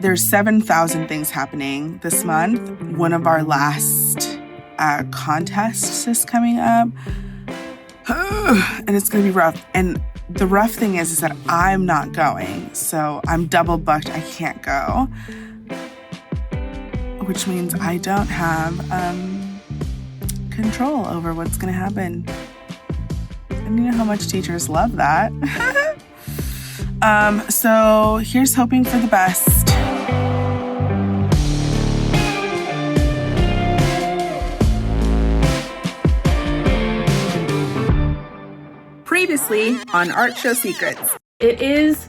There's 7,000 things happening this month. One of our last contests is coming up. And it's going to be rough. And the rough thing is that I'm not going. So I'm double booked. I can't go. Which means I don't have control over what's going to happen. And you know how much teachers love that. So here's hoping for the best. Previously on Art Show Secrets. It is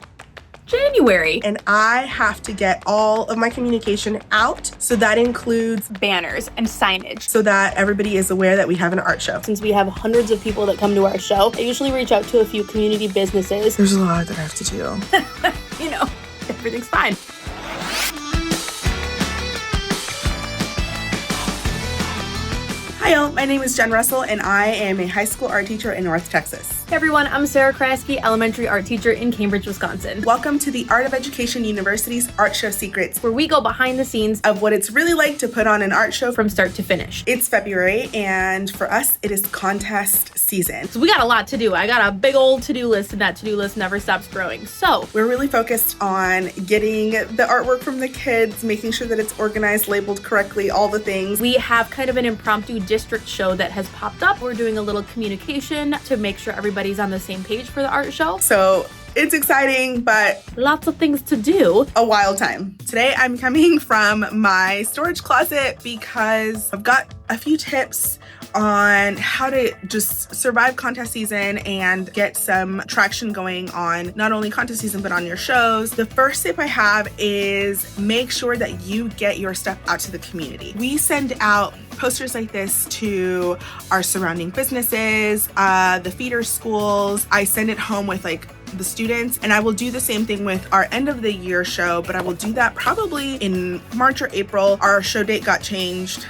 January. And I have to get all of my communication out. So that includes Banners and signage. so that everybody is aware that we have an art show. Since we have hundreds of people that come to our show, I usually reach out to a few community businesses. There's a lot that I have to do. You know, everything's fine. Hi y'all, my name is Jenn Russell and I am a high school art teacher in North Texas. Hey everyone, I'm Sarah Kraske, elementary art teacher in Cambridge, Wisconsin, Welcome to the Art of Education University's Art Show Secrets, where we go behind the scenes of what it's really like to put on an art show. from start to finish. It's February and for us it is contest season. So we got a lot to do. I got a big old to-do list, and that to-do list never stops growing. So We're really focused on getting the artwork from the kids, making sure that it's organized, labeled correctly, all the things. we have kind of an impromptu district show that has popped up. We're doing a little communication to make sure everybody's on the same page for the art show. So it's exciting, but Lots of things to do. a wild time. Today I'm coming from my storage closet because I've got a few tips on how to just survive contest season and get some traction going on not only contest season but on your shows. The first tip I have is make sure that you get your stuff out to the community. We send out posters like this to our surrounding businesses, the feeder schools. I send it home with like the students, and I will do the same thing with our end of the year show, but I will do that probably in March or April. Our show date got changed.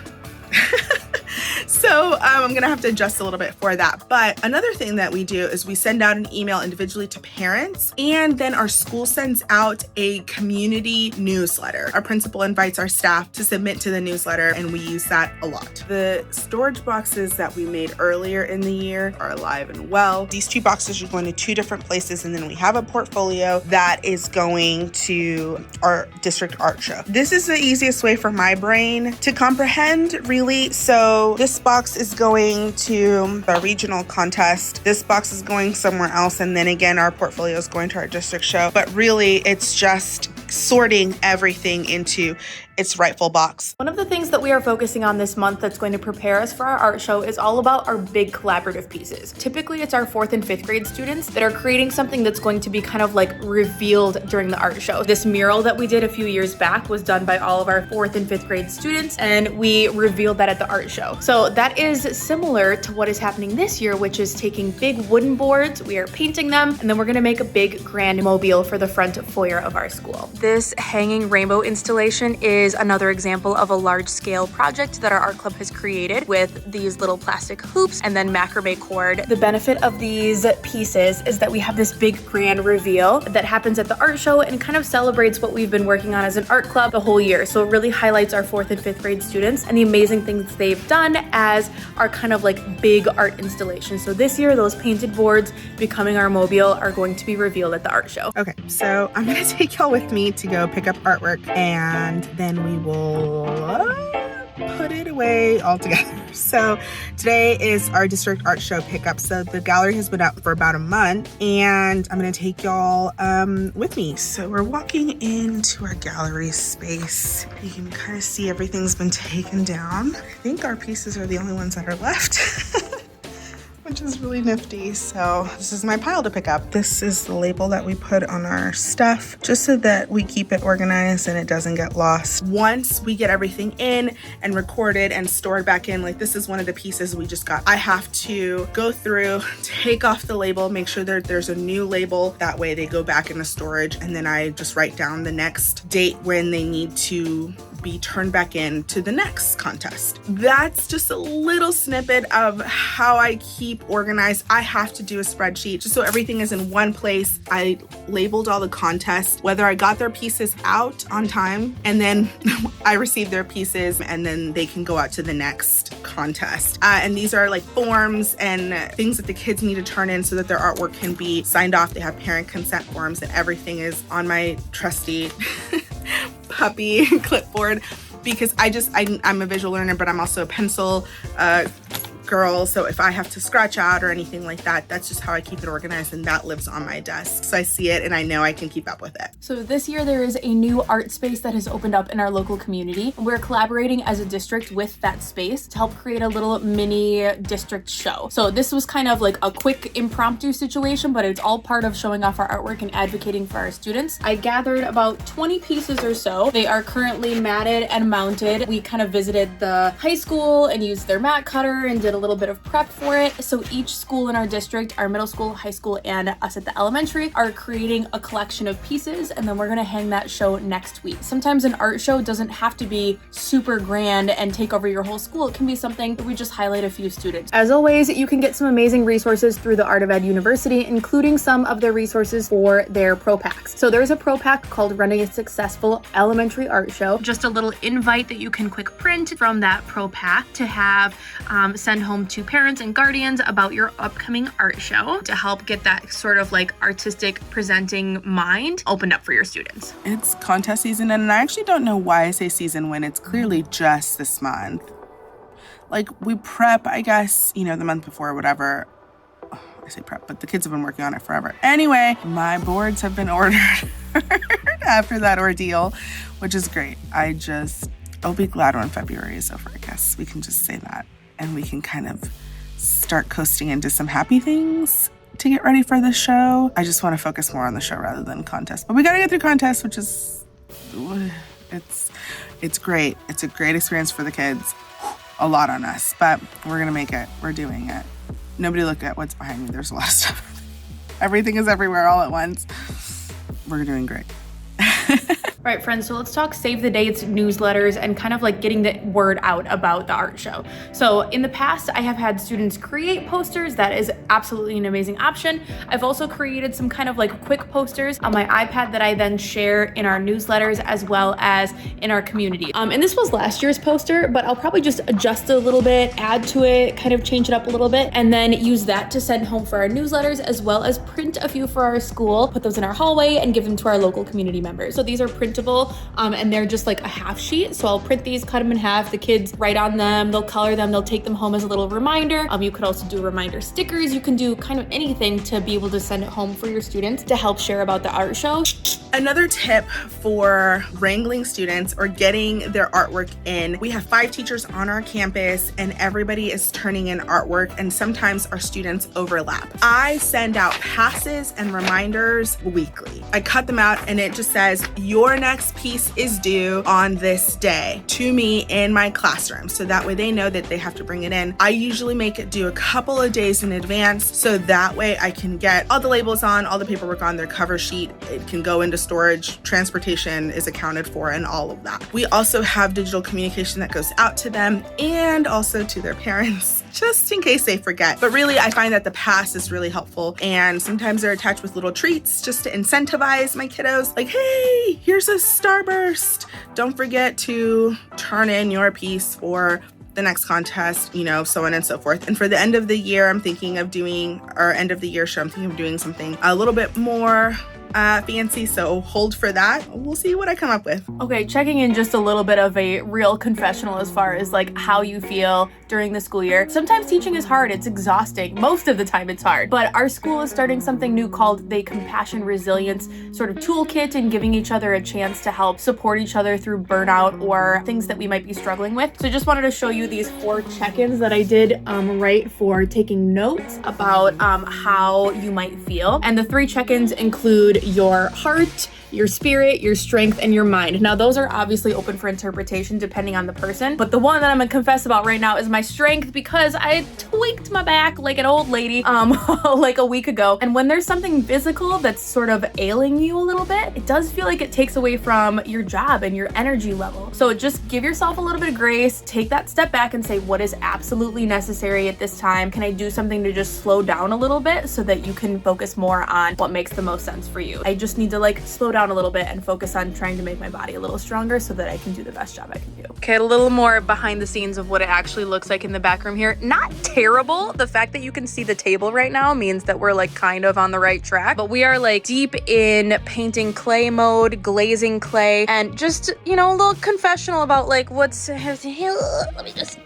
So I'm gonna have to adjust a little bit for that. But another thing that we do is we send out an email individually to parents, and then our school sends out a community newsletter. Our principal invites our staff to submit to the newsletter, and we use that a lot. The storage boxes that we made earlier in the year are alive and well. These two boxes are going to two different places, and then we have a portfolio that is going to our district art show. This is the easiest way for my brain to comprehend, really. So this box is going to the regional contest. This box is going somewhere else. And then again, our portfolio is going to our district show. But really, it's just sorting everything into its rightful box. One of the things that we are focusing on this month that's going to prepare us for our art show is all about our big collaborative pieces. Typically, it's our 4th and 5th grade students that are creating something that's going to be kind of like revealed during the art show. This mural that we did a few years back was done by all of our 4th and 5th grade students, and we revealed that at the art show. So that is similar to what is happening this year, which is taking big wooden boards, we are painting them, and then we're gonna make a big grand mobile for the front foyer of our school. This hanging rainbow installation is another example of a large-scale project that our art club has created with these little plastic hoops and then macrame cord. The benefit of these pieces is that we have this big grand reveal that happens at the art show and kind of celebrates what we've been working on as an art club the whole year. So it really highlights our 4th and 5th grade students and the amazing things they've done as our kind of like big art installations. So this year, those painted boards becoming our mobile are going to be revealed at the art show. Okay, so I'm gonna take y'all with me to go pick up artwork, and then we will put it away all together. So today is our district art show pickup. So the gallery has been up for about a month, and I'm gonna take y'all with me. So we're walking into our gallery space. You can kind of see everything's been taken down. I think our pieces are the only ones that are left. Which is really nifty. So this is my pile to pick up. This is the label that we put on our stuff just so that we keep it organized and it doesn't get lost. Once we get everything in and recorded and stored back in, like this is one of the pieces we just got, I have to go through, take off the label, make sure that there's a new label. That way they go back into storage, and then I just write down the next date when they need to be turned back into the next contest. That's just a little snippet of how I keep organized. I have to do a spreadsheet just so everything is in one place. I labeled all the contests, whether I got their pieces out on time, and then I received their pieces, and then they can go out to the next contest. And these are like forms and things that the kids need to turn in so that their artwork can be signed off. They have parent consent forms, and everything is on my trusty puppy clipboard, because I'm a visual learner, but I'm also a pencil girl. So if I have to scratch out or anything like that, that's just how I keep it organized, and that lives on my desk. So I see it and I know I can keep up with it. So this year there is a new art space that has opened up in our local community. We're collaborating as a district with that space to help create a little mini district show. So this was kind of like a quick impromptu situation, but it's all part of showing off our artwork and advocating for our students. I gathered about 20 pieces or so. They are currently matted and mounted. We kind of visited the high school and used their mat cutter and did a little bit of prep for it. So each school in our district, our middle school, high school, and us at the elementary, are creating a collection of pieces, and then we're gonna hang that show next week. Sometimes an art show doesn't have to be super grand and take over your whole school. It can be something that we just highlight a few students. As always, you can get some amazing resources through the Art of Ed University, including some of their resources for their pro packs. So there's a pro pack called Running a Successful Elementary Art Show. Just a little invite that you can quick print from that pro pack to have send home to parents and guardians about your upcoming art show to help get that sort of like artistic presenting mind opened up for your students. It's contest season, and I actually don't know why I say season when it's clearly just this month. Like, we prep, I guess, the month before or whatever. I say prep, but the kids have been working on it forever. Anyway, my boards have been ordered after that ordeal, which is great. I'll be glad when February is over, I guess. We can just say that. And we can kind of start coasting into some happy things to get ready for the show. I just want to focus more on the show rather than contest. But we got to get through contest, which is, it's great. It's a great experience for the kids. A lot on us, but we're going to make it. We're doing it. Nobody look at what's behind me. There's a lot of stuff. Everything is everywhere all at once. We're doing great. All right, friends, so let's talk save the dates, newsletters, and kind of like getting the word out about the art show. So in the past, I have had students create posters. That is absolutely an amazing option. I've also created some kind of like quick posters on my iPad that I then share in our newsletters as well as in our community. And this was last year's poster, but I'll probably just adjust it a little bit, add to it, kind of change it up a little bit, and then use that to send home for our newsletters, as well as print a few for our school, put those in our hallway, and give them to our local community members. So these are printable, and they're just like a half sheet. So I'll print these, cut them in half. The kids write on them, they'll color them, they'll take them home as a little reminder. You could also do reminder stickers. You can do kind of anything to be able to send it home for your students to help share about the art show. Another tip for wrangling students or getting their artwork in, we have 5 teachers on our campus and everybody is turning in artwork, and sometimes our students overlap. I send out passes and reminders weekly. I cut them out and it just says, your next piece is due on this day to me in my classroom. So that way they know that they have to bring it in. I usually make it due a couple of days in advance, so that way I can get all the labels on, all the paperwork on their cover sheet. It can go into storage, transportation is accounted for, and all of that. We also have digital communication that goes out to them and also to their parents, just in case they forget. But really, I find that the pass is really helpful, and sometimes they're attached with little treats just to incentivize my kiddos. Like, hey, here's a starburst. Don't forget to turn in your piece for the next contest, so on and so forth. And for the end of the year, I'm thinking of doing, or end of the year show, I'm thinking of doing something a little bit more fancy, so hold for that. We'll see what I come up with. Okay, checking in just a little bit of a real confessional as far as like how you feel during the school year. Sometimes teaching is hard, it's exhausting. Most of the time it's hard, but our school is starting something new called the Compassion Resilience sort of toolkit, and giving each other a chance to help support each other through burnout or things that we might be struggling with. So I just wanted to show you these 4 check-ins that I did right for taking notes about how you might feel. And the 3 check-ins include your heart, your spirit, your strength, and your mind. Now, those are obviously open for interpretation depending on the person, but the one that I'm gonna confess about right now is my strength, because I tweaked my back like an old lady like a week ago. And when there's something physical that's sort of ailing you a little bit, it does feel like it takes away from your job and your energy level. So just give yourself a little bit of grace, take that step back and say, what is absolutely necessary at this time? Can I do something to just slow down a little bit so that you can focus more on what makes the most sense for you? I just need to like slow down a little bit and focus on trying to make my body a little stronger so that I can do the best job I can do. Okay, a little more behind the scenes of what it actually looks like in the back room here. Not terrible. The fact that you can see the table right now means that we're like kind of on the right track, but we are like deep in painting clay mode, glazing clay, and just, you know, a little confessional about like what's, let me just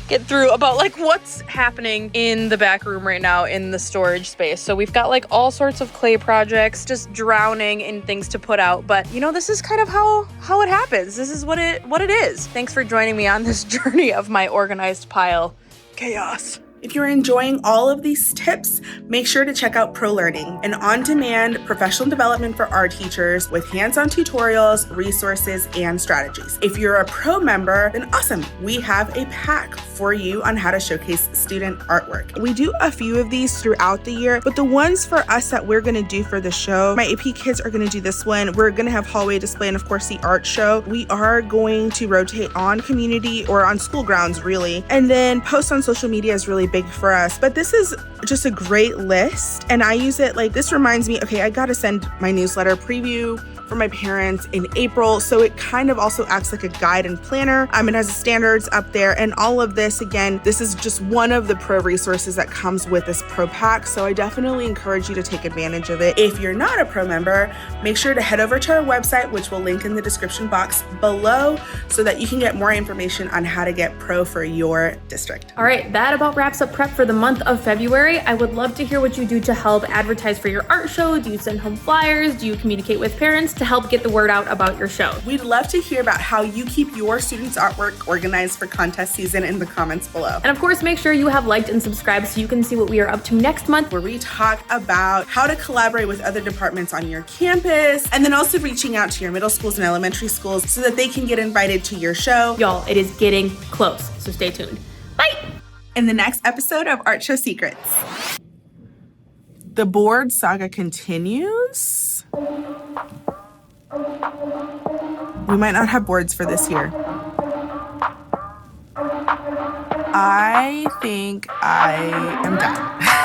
get through about like what's happening in the back room right now in the storage space. So we've got like all sorts of clay projects, just drowning in things to put out. But you know, this is kind of how it happens. This is what it is. Thanks for joining me on this journey of my organized pile chaos. If you're enjoying all of these tips, make sure to check out Pro Learning, an on-demand professional development for art teachers with hands-on tutorials, resources, and strategies. If you're a Pro member, then awesome. We have a pack for you on how to showcase student artwork. We do a few of these throughout the year, but the ones for us that we're gonna do for the show, my AP kids are gonna do this one. We're gonna have hallway display and of course the art show. We are going to rotate on community or on school grounds really, and then post on social media is really big for us. But this is just a great list and I use it like, this reminds me, okay, I gotta send my newsletter preview for my parents in April. So it kind of also acts like a guide and planner. It has the standards up there and all of this. Again, this is just one of the pro resources that comes with this pro pack. So I definitely encourage you to take advantage of it. If you're not a pro member, make sure to head over to our website, which we'll link in the description box below, so that you can get more information on how to get pro for your district. All right, that about wraps up prep for the month of February. I would love to hear what you do to help advertise for your art show. Do you send home flyers? Do you communicate with parents to help get the word out about your show? We'd love to hear about how you keep your students' artwork organized for contest season in the comments below. And of course, make sure you have liked and subscribed so you can see what we are up to next month, where we talk about how to collaborate with other departments on your campus, and then also reaching out to your middle schools and elementary schools so that they can get invited to your show. Y'all, it is getting close, so stay tuned. Bye! In the next episode of Art Show Secrets. The board saga continues. We might not have boards for this year. I think I am done.